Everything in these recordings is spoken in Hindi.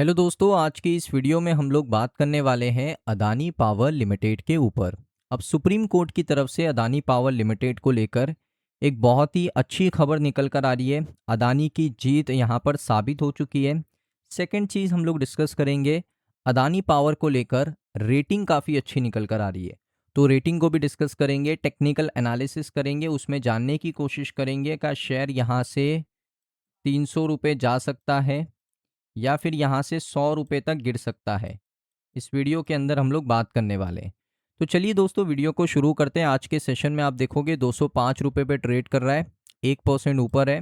हेलो दोस्तों, आज की इस वीडियो में हम लोग बात करने वाले हैं अदानी पावर लिमिटेड के ऊपर। अब सुप्रीम कोर्ट की तरफ से अदानी पावर लिमिटेड को लेकर एक बहुत ही अच्छी खबर निकल कर आ रही है। अदानी की जीत यहाँ पर साबित हो चुकी है। सेकंड चीज़ हम लोग डिस्कस करेंगे, अदानी पावर को लेकर रेटिंग काफ़ी अच्छी निकल कर आ रही है, तो रेटिंग को भी डिस्कस करेंगे, टेक्निकल एनालिसिस करेंगे, उसमें जानने की कोशिश करेंगे का शेयर यहाँ से 300 रुपये जा सकता है या फिर यहाँ से 100 रुपये तक गिर सकता है। इस वीडियो के अंदर हम लोग बात करने वाले हैं। तो चलिए दोस्तों, वीडियो को शुरू करते हैं। आज के सेशन में आप देखोगे 205 रुपये पे ट्रेड कर रहा है, 1% ऊपर है।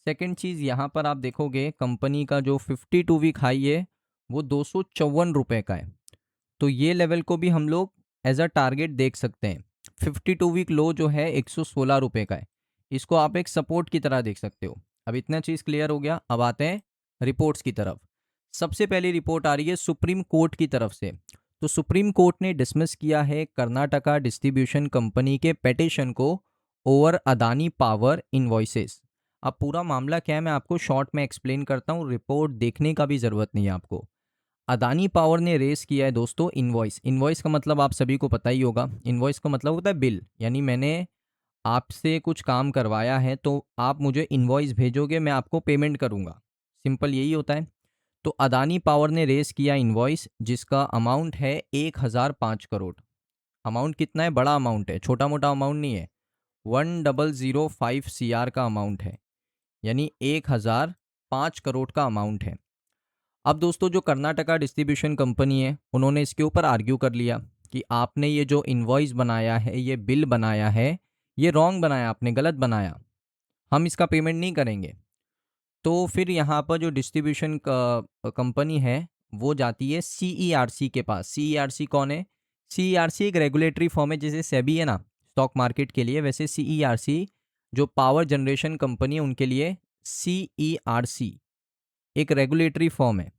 सेकंड चीज़, यहाँ पर आप देखोगे कंपनी का जो 52 वीक हाई है वो 254 रुपये का है। तो ये लेवल को भी हम लोग एज अ टारगेट देख सकते हैं। 52 वीक लो जो है 116 रुपये का है, इसको आप एक सपोर्ट की तरह देख सकते हो। अब इतना चीज़ क्लियर हो गया। अब आते हैं रिपोर्ट्स की तरफ। सबसे पहली रिपोर्ट आ रही है सुप्रीम कोर्ट की तरफ से। तो सुप्रीम कोर्ट ने डिसमिस किया है कर्नाटका डिस्ट्रीब्यूशन कंपनी के पेटिशन को ओवर अदानी पावर इनवॉइसेस। अब पूरा मामला क्या है मैं आपको शॉर्ट में एक्सप्लेन करता हूँ, रिपोर्ट देखने का भी ज़रूरत नहीं है आपको। अदानी पावर ने रेस किया है दोस्तों इनवॉइस। इनवॉइस का मतलब आप सभी को पता ही होगा। इनवॉइस का मतलब होता है बिल, यानी मैंने आपसे कुछ काम करवाया है तो आप मुझे इनवॉइस भेजोगे, मैं आपको पेमेंट करूंगा। सिंपल यही होता है। तो अदानी पावर ने रेस किया इनवॉइस जिसका अमाउंट है 1005 करोड़। अमाउंट कितना है? बड़ा अमाउंट है, छोटा मोटा अमाउंट नहीं है। 1005 CR का अमाउंट है, यानी 1005 करोड़ का अमाउंट है। अब दोस्तों, जो कर्नाटका डिस्ट्रीब्यूशन कंपनी है उन्होंने इसके ऊपर आर्ग्यू कर लिया कि आपने ये जो इनवॉइस बनाया है, ये बिल बनाया है, ये रॉन्ग बनाया, आपने गलत बनाया, हम इसका पेमेंट नहीं करेंगे। तो फिर यहाँ पर जो डिस्ट्रीब्यूशन कंपनी है वो जाती है CERC के पास। CERC कौन है? CERC एक रेगुलेटरी फॉर्म है, जैसे सेबी है ना स्टॉक मार्केट के लिए, वैसे CERC जो पावर जनरेशन कंपनी है उनके लिए CERC एक रेगुलेटरी फॉर्म है,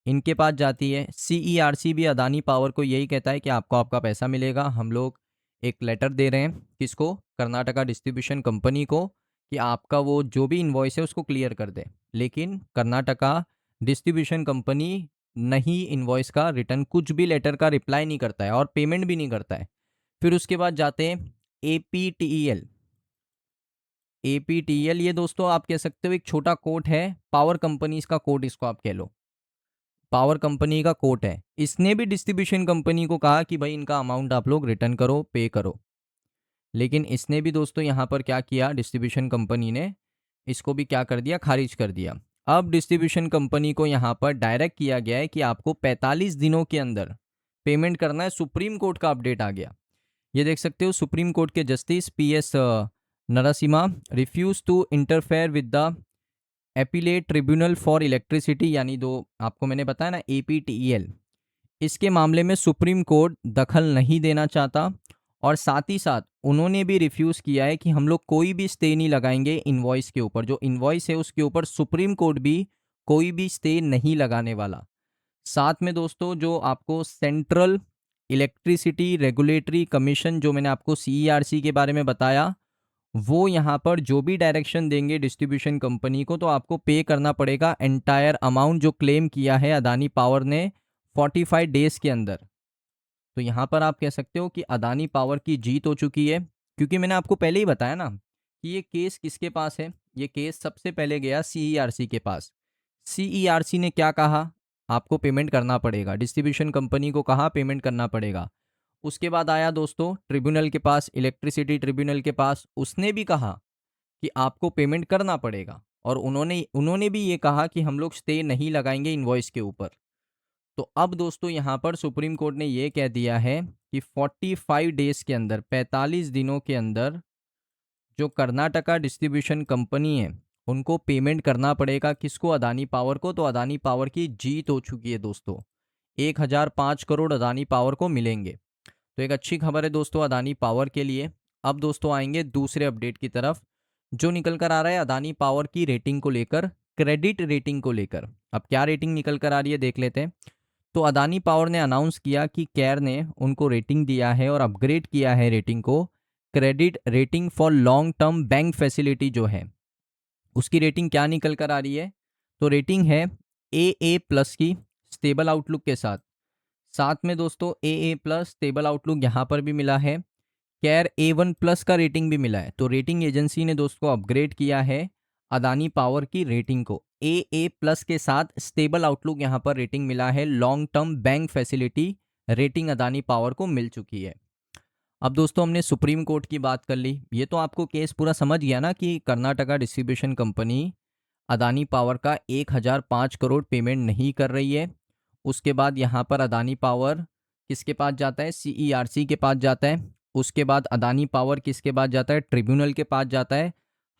इनके पास जाती है। CERC भी अदानी पावर को यही कहता है कि आपको आपका पैसा मिलेगा। हम लोग एक लेटर दे रहे हैं, किसको? कर्नाटका डिस्ट्रीब्यूशन कंपनी को, कि आपका वो जो भी इन्वॉइस है उसको क्लियर कर दे। लेकिन कर्नाटका डिस्ट्रीब्यूशन कंपनी नहीं इन्वॉइस का रिटर्न, कुछ भी लेटर का रिप्लाई नहीं करता है और पेमेंट भी नहीं करता है। फिर उसके बाद जाते हैं APTEL। APTEल ये दोस्तों आप कह सकते हो एक छोटा कोर्ट है, पावर कंपनीज का कोर्ट इसको आप कह लो। पावर कंपनी का कोर्ट है, इसने भी डिस्ट्रीब्यूशन कंपनी को कहा कि भाई इनका अमाउंट आप लोग रिटर्न करो, पे करो। लेकिन इसने भी दोस्तों यहाँ पर क्या किया, डिस्ट्रीब्यूशन कंपनी ने इसको भी क्या कर दिया, खारिज कर दिया। अब डिस्ट्रीब्यूशन कंपनी को यहाँ पर डायरेक्ट किया गया है कि आपको 45 दिनों के अंदर पेमेंट करना है। सुप्रीम कोर्ट का अपडेट आ गया, ये देख सकते हो। सुप्रीम कोर्ट के justice PS Narasimha refuse to interfere with the appellate tribunal for electricity, यानी दो आपको मैंने बताया ना APTEL, इसके मामले में सुप्रीम कोर्ट दखल नहीं देना चाहता। और साथ ही साथ उन्होंने भी रिफ्यूज़ किया है कि हम लोग कोई भी स्टे नहीं लगाएंगे इनवॉइस के ऊपर। जो इनवॉइस है उसके ऊपर सुप्रीम कोर्ट भी कोई भी स्टे नहीं लगाने वाला। साथ में दोस्तों, जो आपको सेंट्रल इलेक्ट्रिसिटी रेगुलेटरी कमीशन, जो मैंने आपको CERC के बारे में बताया, वो यहाँ पर जो भी डायरेक्शन देंगे डिस्ट्रीब्यूशन कंपनी को, तो आपको पे करना पड़ेगा एंटायर अमाउंट जो क्लेम किया है अदानी पावर ने 45 डेज के अंदर। तो यहाँ पर आप कह सकते हो कि अदानी पावर की जीत हो चुकी है, क्योंकि मैंने आपको पहले ही बताया ना कि ये केस किसके पास है। ये केस सबसे पहले गया CERC के पास। CERC ने क्या कहा, आपको पेमेंट करना पड़ेगा। डिस्ट्रीब्यूशन कंपनी को कहा पेमेंट करना पड़ेगा। उसके बाद आया दोस्तों ट्रिब्यूनल के पास, इलेक्ट्रिसिटी ट्रिब्यूनल के पास, उसने भी कहा कि आपको पेमेंट करना पड़ेगा। और उन्होंने उन्होंने भी ये कहा कि हम लोग स्टे नहीं लगाएंगे इनवॉइस के ऊपर। तो अब दोस्तों यहाँ पर सुप्रीम कोर्ट ने ये कह दिया है कि 45 डेज के अंदर, 45 दिनों के अंदर जो कर्नाटका डिस्ट्रीब्यूशन कंपनी है उनको पेमेंट करना पड़ेगा। किसको? अदानी पावर को। तो अदानी पावर की जीत हो चुकी है दोस्तों, 1005 करोड़ अदानी पावर को मिलेंगे। तो एक अच्छी खबर है दोस्तों अदानी पावर के लिए। अब दोस्तों आएंगे दूसरे अपडेट की तरफ, जो निकल कर आ रहा है अदानी पावर की रेटिंग को लेकर, क्रेडिट रेटिंग को लेकर। अब क्या रेटिंग निकल कर आ रही है देख लेते हैं। तो अदानी पावर ने अनाउंस किया कि केयर ने उनको रेटिंग दिया है और अपग्रेड किया है रेटिंग को। Credit rating for long term bank facility जो है उसकी रेटिंग क्या निकल कर आ रही है, तो रेटिंग है AA प्लस की स्टेबल आउटलुक के साथ, साथ में दोस्तों AA प्लस स्टेबल आउटलुक यहाँ पर भी मिला है, केयर A1 प्लस का रेटिंग भी मिला है। तो रेटिंग एजेंसी ने दोस्तों अपग्रेड किया है अदानी पावर की रेटिंग को, AA प्लस के साथ स्टेबल आउटलुक यहाँ पर रेटिंग मिला है, long term bank facility rating Adani power को मिल चुकी है। अब दोस्तों हमने सुप्रीम कोर्ट की बात कर ली, ये तो आपको केस पूरा समझ गया ना कि Karnataka distribution company Adani power का 1005 करोड़ पेमेंट नहीं कर रही है। उसके बाद यहाँ पर अदानी पावर किसके पास जाता है, CERC के पास जाता है। उसके बाद अदानी पावर किसके पास जाता है, ट्रिब्यूनल के पास जाता है।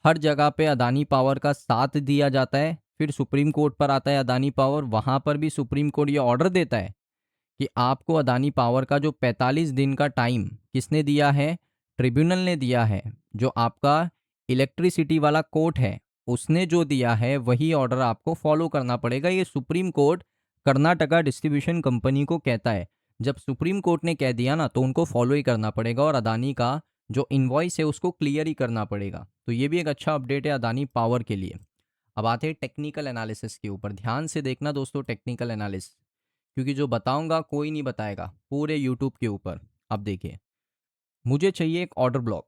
हर जगह पे अदानी पावर का साथ दिया जाता है। फिर सुप्रीम कोर्ट पर आता है अदानी पावर, वहाँ पर भी सुप्रीम कोर्ट ये ऑर्डर देता है कि आपको अदानी पावर का जो 45 दिन का टाइम किसने दिया है, ट्रिब्यूनल ने दिया है। जो आपका इलेक्ट्रिसिटी वाला कोर्ट है उसने जो दिया है वही ऑर्डर आपको फॉलो करना पड़ेगा। ये supreme court Karnataka distribution company को कहता है। जब सुप्रीम कोर्ट ने कह दिया ना तो उनको फॉलो ही करना पड़ेगा और अदानी का जो इन्वॉइस है उसको क्लियर ही करना पड़ेगा। तो ये भी एक अच्छा अपडेट है अदानी पावर के लिए। अब आते हैं टेक्निकल एनालिसिस के ऊपर, ध्यान से देखना दोस्तों टेक्निकल एनालिसिस, क्योंकि जो बताऊंगा कोई नहीं बताएगा पूरे यूट्यूब के ऊपर। अब देखिए, मुझे चाहिए एक ऑर्डर ब्लॉक।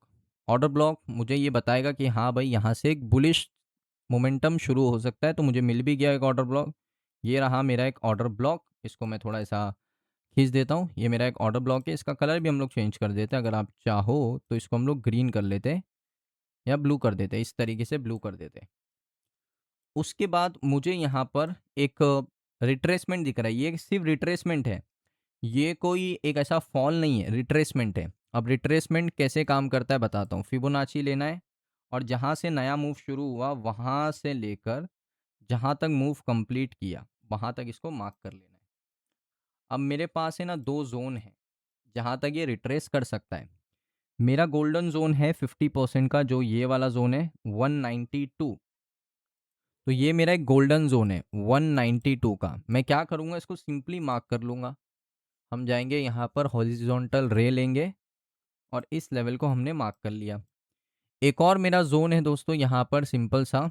ऑर्डर ब्लॉक मुझे ये बताएगा कि हाँ भाई यहाँ से एक बुलिश मोमेंटम शुरू हो सकता है। तो मुझे मिल भी गया एक ऑर्डर ब्लॉक, ये रहा मेरा एक ऑर्डर ब्लॉक। इसको मैं थोड़ा ऐसा खींच देता हूँ, ये मेरा एक ऑर्डर ब्लॉक है। इसका कलर भी हम लोग चेंज कर देते हैं, अगर आप चाहो तो इसको हम लोग ग्रीन कर लेते हैं या ब्लू कर देते हैं, इस तरीके से ब्लू कर देते हैं। उसके बाद मुझे यहाँ पर एक रिट्रेसमेंट दिख रहा है, ये सिर्फ रिट्रेसमेंट है, ये कोई एक ऐसा फॉल नहीं है, रिट्रेसमेंट है। अब रिट्रेसमेंट कैसे काम करता है बताता हूँ। फिबोनाची लेना है और जहाँ से नया मूव शुरू हुआ वहाँ से लेकर जहाँ तक मूव कंप्लीट किया वहाँ तक इसको मार्क कर लेना है। अब मेरे पास है ना दो जोन है जहाँ तक ये रिट्रेस कर सकता है। मेरा गोल्डन जोन है 50% का, जो ये वाला जोन है 192। तो ये मेरा एक गोल्डन जोन है 192 का। मैं क्या करूँगा, इसको सिंपली मार्क कर लूँगा। हम जाएंगे यहाँ पर हॉरिजॉन्टल रे लेंगे और इस लेवल को हमने मार्क कर लिया। एक और मेरा जोन है दोस्तों यहाँ पर सिंपल सा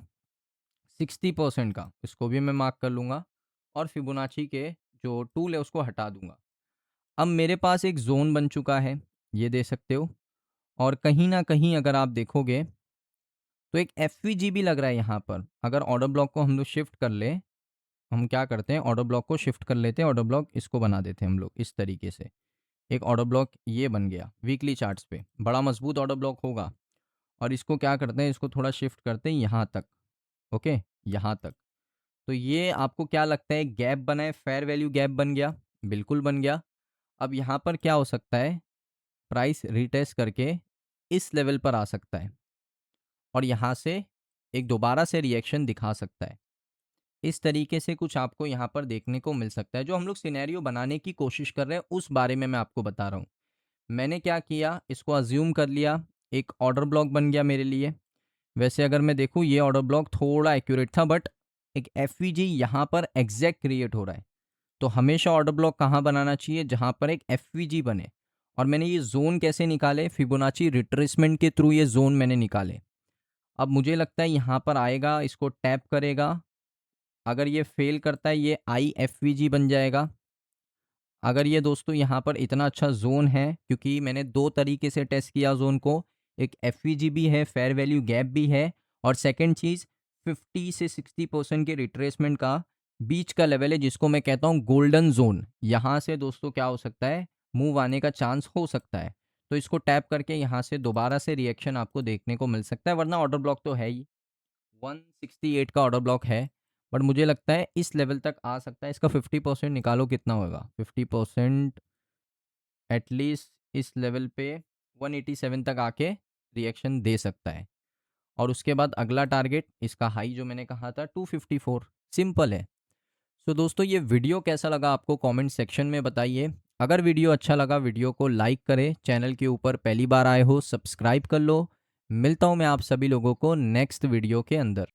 60% का, इसको भी मैं मार्क कर लूँगा और फिबोनाची के जो टूल है उसको हटा दूंगा। अब मेरे पास एक जोन बन चुका है, ये दे सकते हो। और कहीं ना कहीं अगर आप देखोगे तो एक FVG भी लग रहा है यहाँ पर। अगर ऑर्डर ब्लॉक को हम लोग शिफ्ट कर ले, हम क्या करते हैं ऑर्डर ब्लॉक को शिफ्ट कर लेते हैं, ऑर्डर ब्लॉक इसको बना देते हैं हम लोग इस तरीके से। एक ऑर्डर ब्लॉक ये बन गया वीकली चार्ट्स पे, बड़ा मजबूत ऑर्डर ब्लॉक होगा। और इसको क्या करते हैं, इसको थोड़ा शिफ्ट करते हैं यहाँ तक, ओके यहाँ तक। तो ये आपको क्या लगता है, गैप बना है, फेयर वैल्यू गैप बन गया, बिल्कुल बन गया। अब यहाँ पर क्या हो सकता है, प्राइस रिटेस्ट करके इस लेवल पर आ सकता है और यहाँ से एक दोबारा से रिएक्शन दिखा सकता है। इस तरीके से कुछ आपको यहाँ पर देखने को मिल सकता है। जो हम लोग सिनेरियो बनाने की कोशिश कर रहे हैं उस बारे में मैं आपको बता रहा हूँ। मैंने क्या किया, इसको अज्यूम कर लिया, एक ऑर्डर ब्लॉक बन गया मेरे लिए। वैसे अगर मैं देखूँ ये ऑर्डर ब्लॉक थोड़ा एक्यूरेट था, बट एक FVG यहाँ पर एग्जैक्ट क्रिएट हो रहा है। तो हमेशा ऑर्डर ब्लॉक कहाँ बनाना चाहिए, जहाँ पर एक FVG बने। और मैंने ये जोन कैसे निकाले, फिबोनाची रिट्रेसमेंट के थ्रू ये जोन मैंने निकाले। अब मुझे लगता है यहाँ पर आएगा, इसको टैप करेगा, अगर ये फेल करता है ये IFVG बन जाएगा। अगर ये दोस्तों यहाँ पर इतना अच्छा जोन है, क्योंकि मैंने दो तरीके से टेस्ट किया जोन को, एक FVG भी है, फेयर वैल्यू गैप भी है, और सेकंड चीज़ 50 से 60% के रिट्रेसमेंट का बीच का लेवल है, जिसको मैं कहता हूँ गोल्डन जोन। यहाँ से दोस्तों क्या हो सकता है, मूव आने का चांस हो सकता है। तो इसको टैप करके यहाँ से दोबारा से रिएक्शन आपको देखने को मिल सकता है, वरना ऑर्डर ब्लॉक तो है ही, 168 का ऑर्डर ब्लॉक है। बट मुझे लगता है इस लेवल तक आ सकता है। इसका 50% निकालो कितना होगा, 50% एटलीस्ट इस लेवल पे 187 तक आके रिएक्शन दे सकता है। और उसके बाद अगला टारगेट, इसका हाई जो मैंने कहा था 254, सिंपल है। सो दोस्तों ये वीडियो कैसा लगा आपको कमेंट सेक्शन में बताइए। अगर वीडियो अच्छा लगा वीडियो को लाइक करें, चैनल के ऊपर पहली बार आए हो सब्सक्राइब कर लो। मिलता हूँ मैं आप सभी लोगों को नेक्स्ट वीडियो के अंदर।